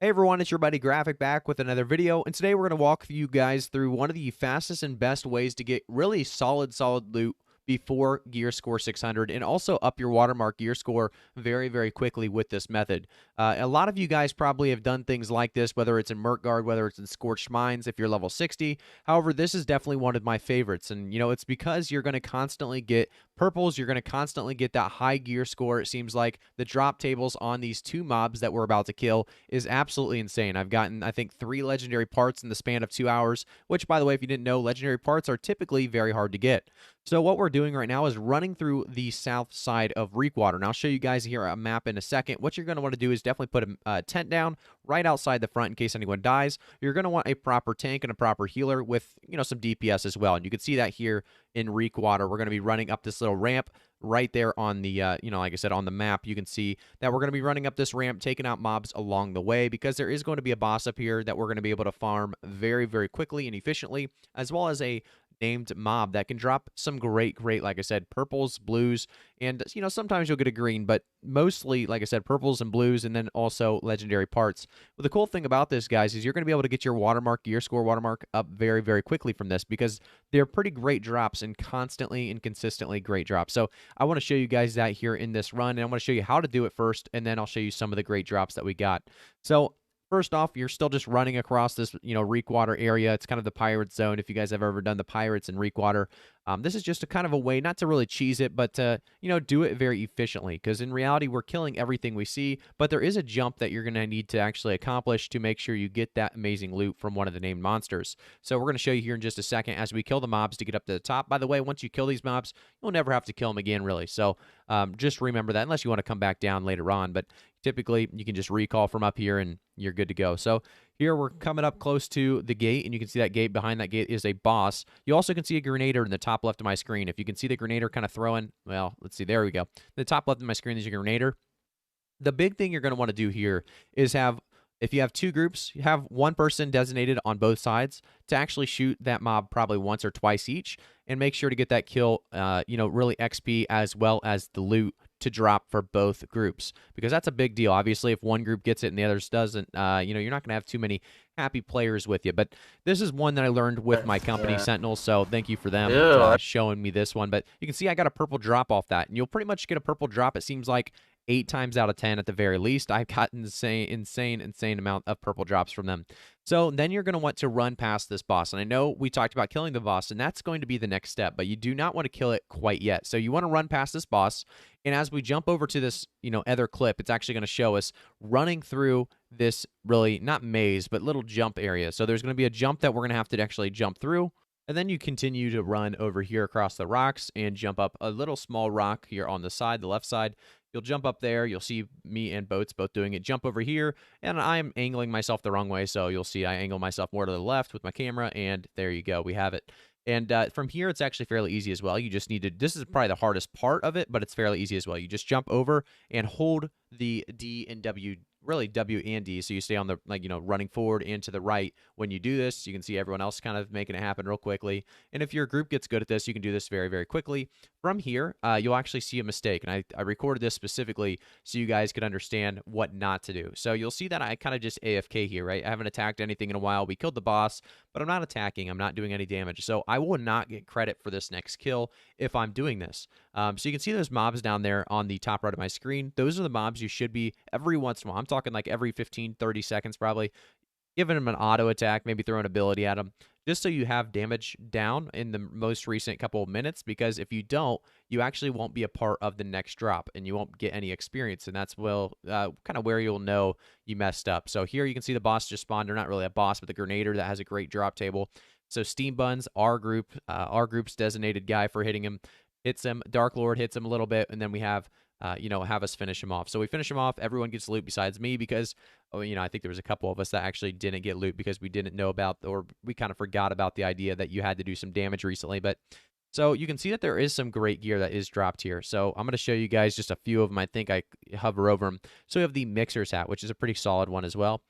Hey everyone, it's your buddy Graphic back with another video, and today we're going to walk you guys through one of the fastest and best ways to get really solid loot before gear score 600 and also up your watermark gear score very quickly with this method. A lot of you guys probably have done things like this, whether it's in Merkgard, whether it's in Scorched Mines if you're level 60. However, this is definitely one of my favorites, and it's because you're going to constantly get purples, you're going to constantly get that high gear score. It seems like the drop tables on these two mobs that we're about to kill is absolutely insane. I've gotten, I think, 3 legendary parts in the span of 2 hours, which, by the way, if you didn't know, legendary parts are typically very hard to get. So what we're doing right now is running through the south side of Reekwater. And I'll show you guys here a map in a second. What you're going to want to do is definitely put a tent down right outside the front in case anyone dies. You're going to want a proper tank and a proper healer with, some DPS as well. And you can see that here in Reekwater. We're going to be running up this little ramp right there on the, like I said, on the map. You can see that we're going to be running up this ramp, taking out mobs along the way, because there is going to be a boss up here that we're going to be able to farm very quickly and efficiently, as well as a named mob that can drop some great, like I said, purples, blues, and, sometimes you'll get a green, but mostly, like I said, purples and blues, and then also legendary parts. But the cool thing about this, guys, is you're going to be able to get your watermark, gear score watermark up very quickly from this, because they're pretty great drops and constantly and consistently great drops. So I want to show you guys that here in this run, and I want to show you how to do it first, and then I'll show you some of the great drops that we got. So first off, you're still just running across this, Reekwater area. It's kind of the pirate zone. If you guys have ever done the pirates in Reekwater, this is just a kind of a way not to really cheese it, but to, do it very efficiently. Because in reality, we're killing everything we see, but there is a jump that you're going to need to actually accomplish to make sure you get that amazing loot from one of the named monsters. So we're going to show you here in just a second as we kill the mobs to get up to the top. By the way, once you kill these mobs, you'll never have to kill them again, really. So just remember that, unless you want to come back down later on. But typically, you can just recall from up here and you're good to go. So here we're coming up close to the gate, and you can see that gate. Behind that gate is a boss. You also can see a grenader in the top left of my screen. If you can see the grenader kind of throwing, well, let's see, there we go. The top left of my screen is a grenader. The big thing you're going to want to do here is if you have 2 groups, you have 1 person designated on both sides to actually shoot that mob probably once or twice each, and make sure to get that kill, really XP as well as the loot to drop for both groups, because that's a big deal. Obviously, if one group gets it and the others doesn't, you're not going to have too many happy players with you. But this is one that I learned with my company, Sentinels, so thank you for them showing me this one. But you can see I got a purple drop off that, and you'll pretty much get a purple drop, it seems like, 8 times out of 10 at the very least. I've got insane amount of purple drops from them. So then you're going to want to run past this boss. And I know we talked about killing the boss, and that's going to be the next step, but you do not want to kill it quite yet. So you want to run past this boss, and as we jump over to this, other clip, it's actually going to show us running through this really, not maze, but little jump area. So there's going to be a jump that we're going to have to actually jump through. And then you continue to run over here across the rocks and jump up a little small rock here on the side, the left side. You'll jump up there. You'll see me and Boats both doing it. Jump over here, and I'm angling myself the wrong way, so you'll see I angle myself more to the left with my camera, and there you go. We have it. And from here, it's actually fairly easy as well. You just need to, this is probably the hardest part of it, but it's fairly easy as well. You just jump over and hold the D and W, really W and D, so you stay on the, running forward and to the right. When you do this, you can see everyone else kind of making it happen real quickly. And if your group gets good at this, you can do this very quickly. From here, you'll actually see a mistake, and I recorded this specifically so you guys could understand what not to do. So you'll see that I kind of just AFK here, right? I haven't attacked anything in a while. We killed the boss, but I'm not attacking. I'm not doing any damage. So I will not get credit for this next kill if I'm doing this. So you can see those mobs down there on the top right of my screen. Those are the mobs you should be, every once in a while, I'm talking like every 15, 30 seconds probably, giving them an auto attack, maybe throw an ability at them, just so you have damage down in the most recent couple of minutes, because if you don't, you actually won't be a part of the next drop, and you won't get any experience, and that's kind of where you'll know you messed up. So here you can see the boss just spawned, or not really a boss, but the grenader that has a great drop table. So Steam Buns, our group's designated guy for hitting him, hits him. Dark Lord hits him a little bit, and then we have have us finish him off. So we finish him off. Everyone gets loot besides me, because, I think there was a couple of us that actually didn't get loot because we didn't know about, or we kind of forgot about the idea that you had to do some damage recently. But so you can see that there is some great gear that is dropped here. So I'm going to show you guys just a few of them. I think I hover over them. So we have the Mixer's hat, which is a pretty solid one as well.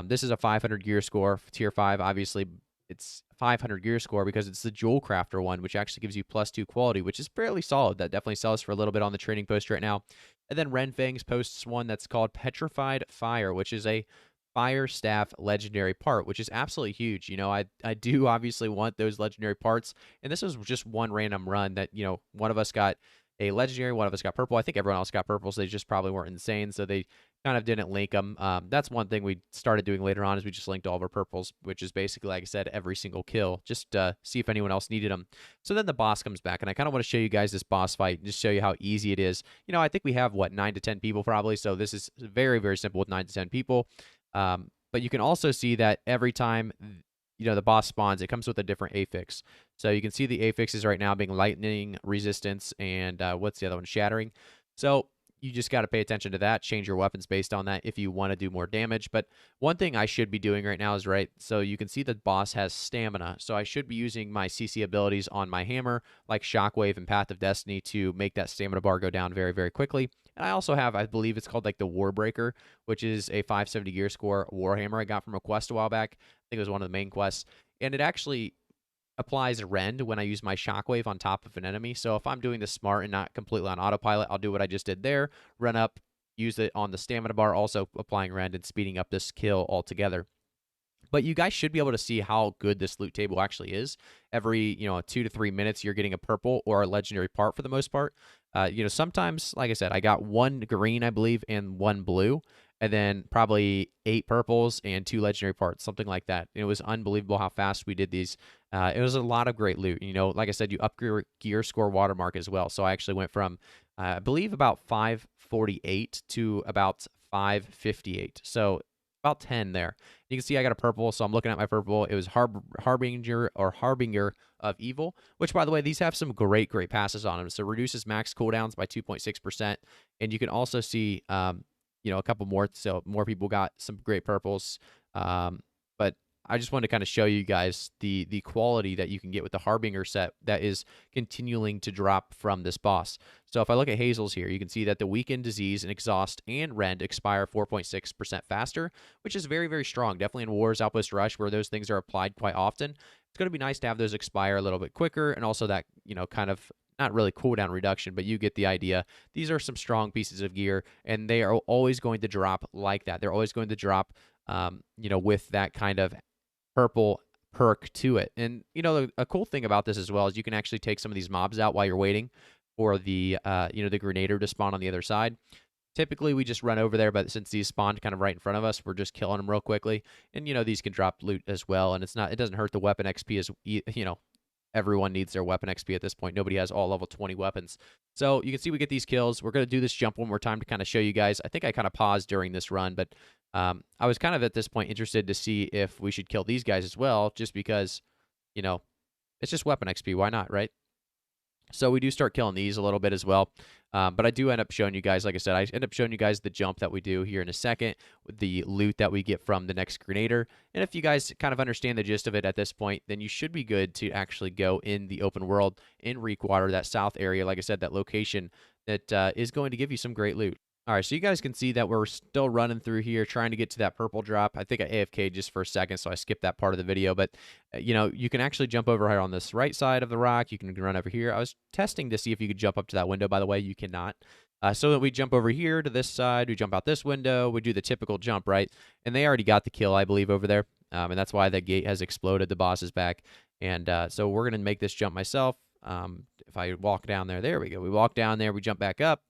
This is a 500 gear score, tier 5. Obviously, it's 500 gear score because it's the Jewel Crafter one, which actually gives you +2 quality, which is fairly solid. That definitely sells for a little bit on the trading post right now. And then Renfang's posts one that's called Petrified Fire, which is a Fire Staff legendary part, which is absolutely huge. I do obviously want those legendary parts, and this was just one random run that, one of us got a legendary, one of us got purple. I think everyone else got purple, so they just probably weren't insane, so they kind of didn't link them. That's one thing we started doing later on is we just linked all of our purples, which is basically, like I said, every single kill, just see if anyone else needed them. So then the boss comes back, and I kind of want to show you guys this boss fight and just show you how easy it is. I think we have, what, 9 to 10 people probably, so this is very, very simple with 9 to 10 people. But you can also see that every time the boss spawns, it comes with a different affix. So you can see the affixes right now being lightning, resistance, and what's the other one? Shattering. So you just got to pay attention to that. Change your weapons based on that if you want to do more damage. But one thing I should be doing right now is so you can see the boss has stamina. So I should be using my CC abilities on my hammer, like Shockwave and Path of Destiny, to make that stamina bar go down very, very quickly. And I also have, I believe it's called like the Warbreaker, which is a 570 gear score warhammer I got from a quest a while back. I think it was one of the main quests. And it actually applies rend when I use my shockwave on top of an enemy. So if I'm doing this smart and not completely on autopilot, I'll do what I just did there, run up, use it on the stamina bar, also applying rend and speeding up this kill altogether. But you guys should be able to see how good this loot table actually is. Every 2 to 3 minutes, you're getting a purple or a legendary part for the most part. Sometimes, like I said, I got 1 green, I believe, and 1 blue, and then probably 8 purples and 2 legendary parts, something like that. It was unbelievable how fast we did these. It was a lot of great loot. Like I said, you up your gear score watermark as well. So I actually went from, I believe, about 548 to about 558. So about 10 there. You can see I got a purple, so I'm looking at my purple. It was Harbinger of Evil, which, by the way, these have some great, great passes on them. So reduces max cooldowns by 2.6%. And you can also see, a couple more. So more people got some great purples. But I just wanted to kind of show you guys the quality that you can get with the Harbinger set that is continuing to drop from this boss. So if I look at Hazel's here, you can see that the Weaken, Disease, and Exhaust and Rend expire 4.6% faster, which is very, very strong. Definitely in Wars, Outpost Rush, where those things are applied quite often. It's going to be nice to have those expire a little bit quicker, and also that, kind of not really cooldown reduction, but you get the idea. These are some strong pieces of gear, and they are always going to drop like that. They're always going to drop, with that kind of purple perk to it. And a cool thing about this as well is you can actually take some of these mobs out while you're waiting for the the Grenader to spawn on the other side. Typically we just run over there, but since these spawned kind of right in front of us, we're just killing them real quickly. And these can drop loot as well, and it doesn't hurt the weapon XP as everyone needs their weapon XP at this point. Nobody has all level 20 weapons. So you can see we get these kills. We're going to do this jump one more time to kind of show you guys. I think I kind of paused during this run, but I was kind of at this point interested to see if we should kill these guys as well, just because, it's just weapon XP. Why not, right? So we do start killing these a little bit as well. But I do end up showing you guys, like I said, I end up showing you guys the jump that we do here in a second, with the loot that we get from the next Grenader. And if you guys kind of understand the gist of it at this point, then you should be good to actually go in the open world in Reekwater, that south area, like I said, that location that is going to give you some great loot. All right, so you guys can see that we're still running through here, trying to get to that purple drop. I think I AFK'd just for a second, so I skipped that part of the video. But, you can actually jump over here on this right side of the rock. You can run over here. I was testing to see if you could jump up to that window. By the way, you cannot. So that we jump over here to this side. We jump out this window. We do the typical jump, right? And they already got the kill, I believe, over there. And that's why that gate has exploded. The boss is back. And so we're going to make this jump myself. If I walk down there we go. We walk down there. We jump back up.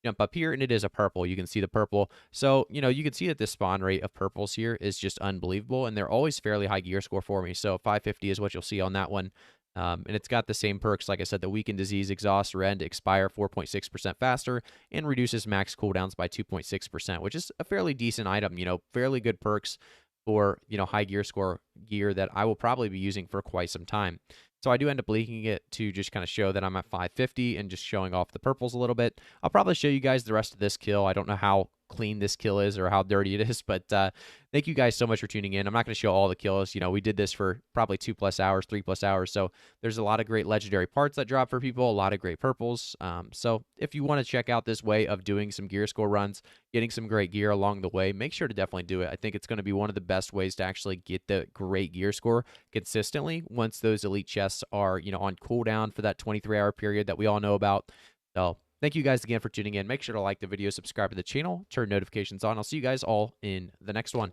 Jump up here, and it is a purple. You can see the purple. So, you can see that the spawn rate of purples here is just unbelievable, and they're always fairly high gear score for me. So 550 is what you'll see on that one. And it's got the same perks, like I said, the Weaken, Disease, Exhaust, Rend, expire 4.6% faster, and reduces max cooldowns by 2.6%, which is a fairly decent item, fairly good perks for, high gear score gear that I will probably be using for quite some time. So I do end up leaking it to just kind of show that I'm at 550 and just showing off the purples a little bit. I'll probably show you guys the rest of this kill. I don't know how clean this kill is or how dirty it is, but thank you guys so much for tuning in. I'm not going to show all the kills. We did this for probably 2+ hours, 3+ hours, so there's a lot of great legendary parts that drop for people, a lot of great purples. So if you want to check out this way of doing some gear score runs, getting some great gear along the way, make sure to definitely do it. I think it's going to be one of the best ways to actually get the great gear score consistently once those elite chests are, on cooldown for that 23-hour period that we all know about. So thank you guys again for tuning in. Make sure to like the video, subscribe to the channel, turn notifications on. I'll see you guys all in the next one.